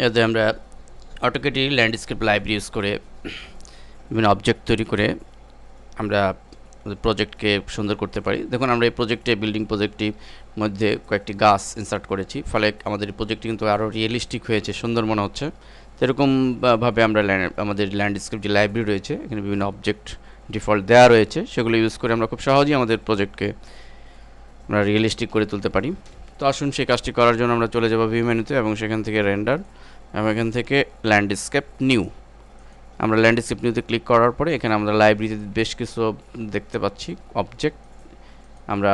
এতে আমরা অটোক্যাডে landscape library use করে বিভিন্ন অবজেক্ট তৈরি করে আমরা প্রজেক্টকে সুন্দর করতে পারি। দেখুন আমরা এই প্রজেক্টে বিল্ডিং প্রজেক্টটির মধ্যে কয়েকটি গাছ ইনসার্ট করেছি, ফলে আমাদের এই প্রজেক্টটি কিন্তু আরও রিয়েলিস্টিক হয়েছে, সুন্দর মনে হচ্ছে। এরকমভাবে আমরা আমাদের ল্যান্ডস্কেপ যে লাইব্রেরি রয়েছে, এখানে বিভিন্ন অবজেক্ট ডিফল্ট দেওয়া রয়েছে, সেগুলো ইউজ করে আমরা খুব সহজেই আমাদের প্রজেক্টকে আমরা রিয়েলিস্টিক করে তুলতে পারি। তো আসুন সেই কাজটি করার জন্য আমরা চলে যাব ভিউ মেনুতে এবং সেখান থেকে রেন্ডার এবং এখান থেকে ল্যান্ডস্কেপ নিউ। আমরা ল্যান্ডস্কেপ নিউতে ক্লিক করার পরে এখানে আমরা লাইব্রেরিতে বেশ কিছু দেখতে পাচ্ছি অবজেক্ট। আমরা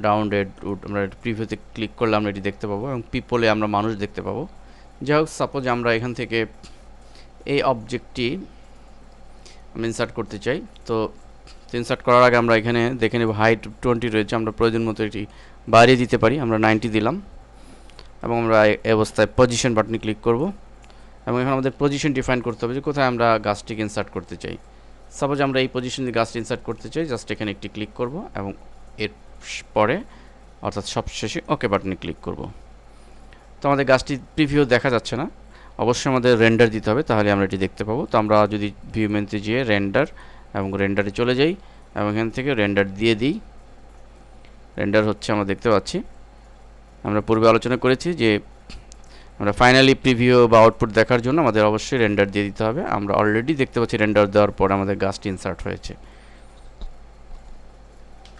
ডাউনলোড আমরা প্রিভিউতে ক্লিক করলে আমরা এটি দেখতে পাবো এবং পিপলে আমরা মানুষ দেখতে পাবো। যাই হোক, সাপোজ আমরা এখান থেকে এই অবজেক্টটি আমি ইনসার্ট করতে চাই। তো ইনসার্ট করার আগে আমরা এখানে দেখে নেব হাইট 20 রয়েছে, আমরা প্রয়োজন মতো এটি বাড়িয়ে দিতে পারি। আমরা 90 দিলাম এবং আমরা এই অবস্থায় পজিশন বাটনে ক্লিক করব এবং এখন আমাদের পজিশন ডিফাইন করতে হবে যে কোথায় আমরা গাছটিকে ইনসার্ট করতে চাই। সাপোজ আমরা এই পজিশনে গাছটি ইনসার্ট করতে চাই, জাস্ট এখানে একটি ক্লিক করব এবং এর পরে অর্থাৎ সবশেষে ওকে বাটনে ক্লিক করব। তো আমাদের গাছটি প্রিভিউ দেখা যাচ্ছে না, অবশ্যই আমাদের রেন্ডার দিতে হবে, তাহলে আমরা এটি দেখতে পাবো। তো আমরা যদি ভিউ মেনুতে গিয়ে রেন্ডার এবং রেন্ডারে চলে যাই এবং এখান থেকে রেন্ডার দিয়ে দিই, রেন্ডার হচ্ছে আমরা দেখতে পাচ্ছি। আমরা পূর্বে আলোচনা করেছি যে আমরা ফাইনালি প্রিভিউ বা আউটপুট দেখার জন্য আমাদের অবশ্যই রেন্ডার দিয়ে দিতে হবে। আমরা অলরেডি দেখতে পাচ্ছি রেন্ডার দেওয়ার পর আমাদের গাছটি ইনসার্ট হয়েছে।